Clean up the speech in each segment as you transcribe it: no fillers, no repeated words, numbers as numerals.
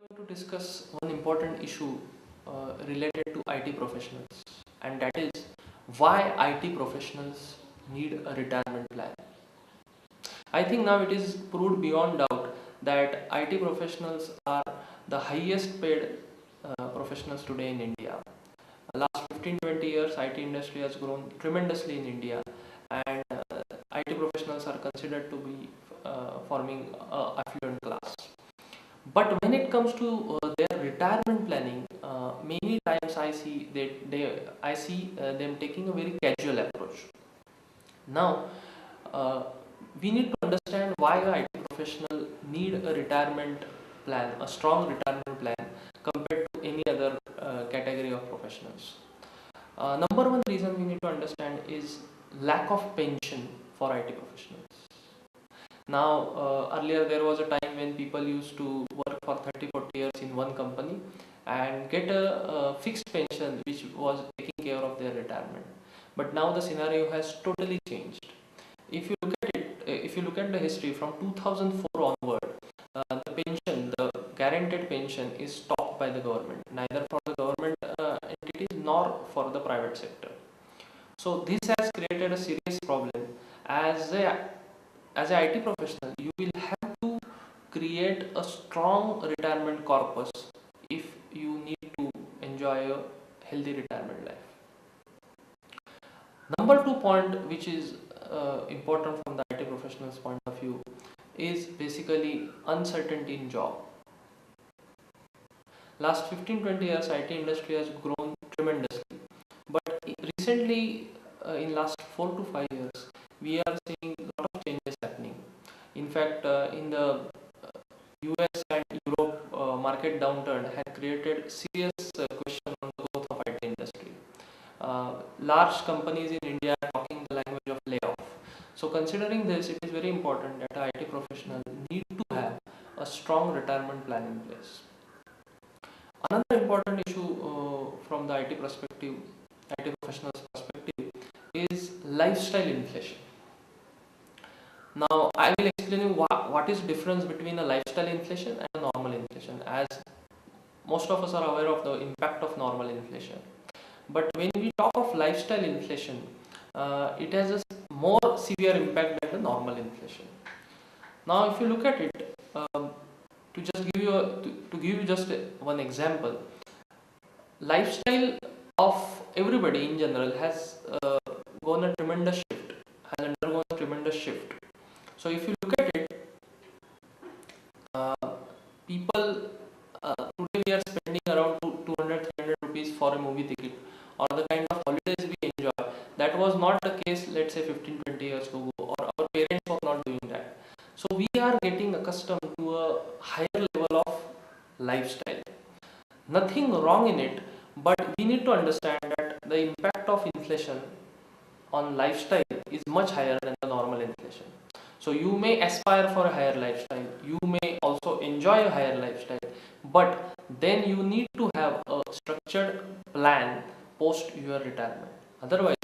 To discuss one important issue related to IT professionals, and that is why IT professionals need a retirement plan. I think now it is proved beyond doubt that IT professionals are the highest paid professionals today in India. Last 15-20 years, IT industry has grown tremendously in India, and IT professionals are considered to be forming a affluent class. But when it comes to their retirement planning, many times I see them taking a very casual approach. Now, uh, we need to understand why a IT professional need a retirement plan, a strong retirement plan compared to any other category of professionals. Number one reason we need to understand is lack of pension for IT professionals. Now, earlier there was a time when people used to work for 30-40 years in one company and get a fixed pension which was taking care of their retirement. But now the scenario has totally changed. If you look at it, if you look at the history from 2004 onward, the pension, the guaranteed pension is stopped by the government, neither for the government entities nor for the private sector. So this has created a serious problem. As a IT professional, you will have to create a strong retirement corpus if you need to enjoy a healthy retirement life. Number two point, which is important from the IT professional's point of view, is basically uncertainty in job. Last 15-20 years, IT industry has grown tremendously, but recently, in last 4 to 5 years, we are seeing a lot of changes happening. In fact, in the US and Europe, market downturn had created serious question on the growth of IT industry. Large companies in India are talking the language of layoff. So considering this, it is very important that an IT professional need to have a strong retirement plan in place. Another important issue from the IT perspective, IT professional's perspective, is lifestyle inflation. Now, I will explain you what is difference between a lifestyle inflation and a normal inflation, as most of us are aware of the impact of normal inflation. But when we talk of lifestyle inflation, it has a more severe impact than the normal inflation. Now, if you look at it, to just give you to give you just one example, lifestyle of everybody in general has gone a tremendous shift, has undergone a tremendous shift. So if you look at it, people today we are spending around 200-300 rupees for a movie ticket or the kind of holidays we enjoy. That was not the case, let's say 15-20 years ago, or our parents were not doing that. So we are getting accustomed to a higher level of lifestyle. Nothing wrong in it, but we need to understand that the impact of inflation on lifestyle is much higher than the normal inflation. So you may aspire for a higher lifestyle, you may also enjoy a higher lifestyle, but then you need to have a structured plan post your retirement. Otherwise,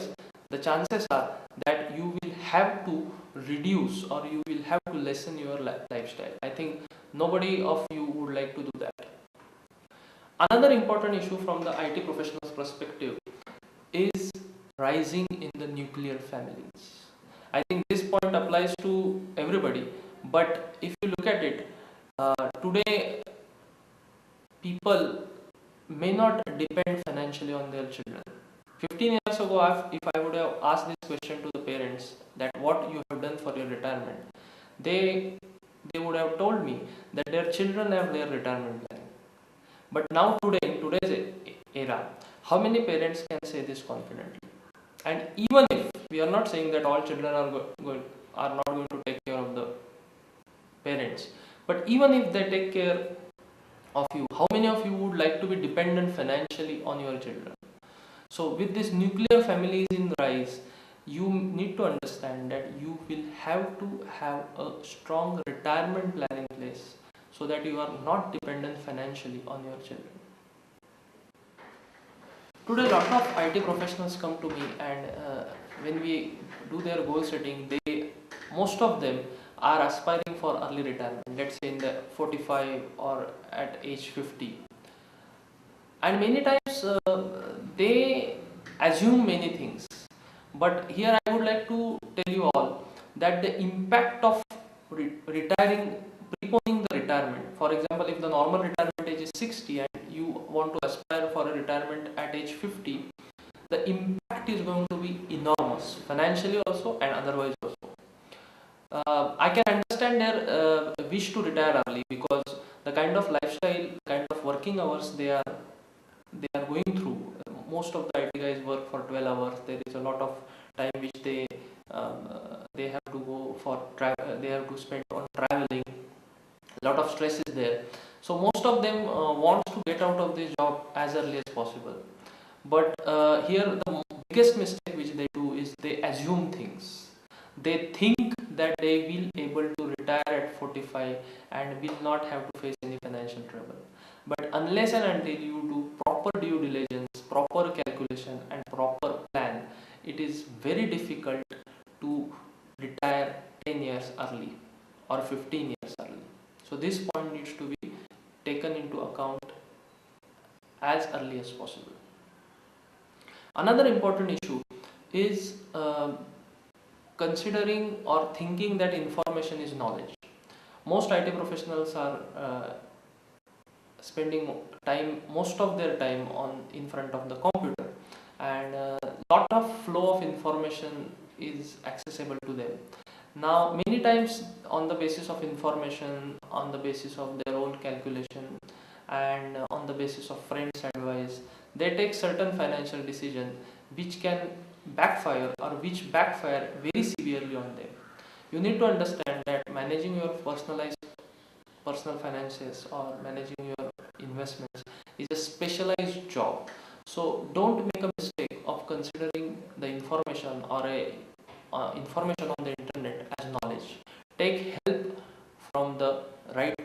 the chances are that you will have to reduce or you will have to lessen your lifestyle. I think nobody of you would like to do that. Another important issue from the IT professional's perspective is rising in the nuclear families. I think this point applies to everybody, but if you look at it, today people may not depend financially on their children. 15 years ago, if I would have asked this question to the parents that what you have done for your retirement, they would have told me that their children have their retirement plan. But now today, in today's era, how many parents can say this confidently? And even if we are not saying that all children are not going to take care of the parents, but even if they take care of you, how many of you would like to be dependent financially on your children? So with this nuclear families in rise, you need to understand that you will have to have a strong retirement plan in place so that you are not dependent financially on your children. Today, a lot of IT professionals come to me, and when we do their goal setting, most of them are aspiring for early retirement, let's say in the 45 or at age 50. And many times they assume many things. But here I would like to tell you all that the impact of retiring, preponing the retirement, for example, if the normal retirement age is 60 and you want to aspire for a retirement at age 50, the impact is going to be enormous, financially also and otherwise also. I can understand their wish to retire early, because the kind of lifestyle, kind of working hours they are going through. Most of the IT guys work for 12 hours. There is a lot of time which they have to go for travel. They have to spend on traveling. A lot of stress is there. So most of them wants to get out of this job as early as possible. But here the biggest mistake which they do is they assume things. They think that they will able to retire at 45 and will not have to face any financial trouble. But unless and until you do proper due diligence, proper calculation and proper plan, it is very difficult to retire 10 years early or 15 years early. So this point needs to be taken into account as early as possible. Another important issue is considering or thinking that information is knowledge. Most IT professionals are spending most of their time in front of the computer, and lot of flow of information is accessible to them. Now many times, on the basis of information, on the basis of their own calculation, and on the basis of friends advice, they take certain financial decision which can backfire, or which backfire very severely on them. You need to understand that managing your personal finances or managing your investments is a specialized job. So don't make a mistake of considering the information or information on the internet as knowledge. Take help from the right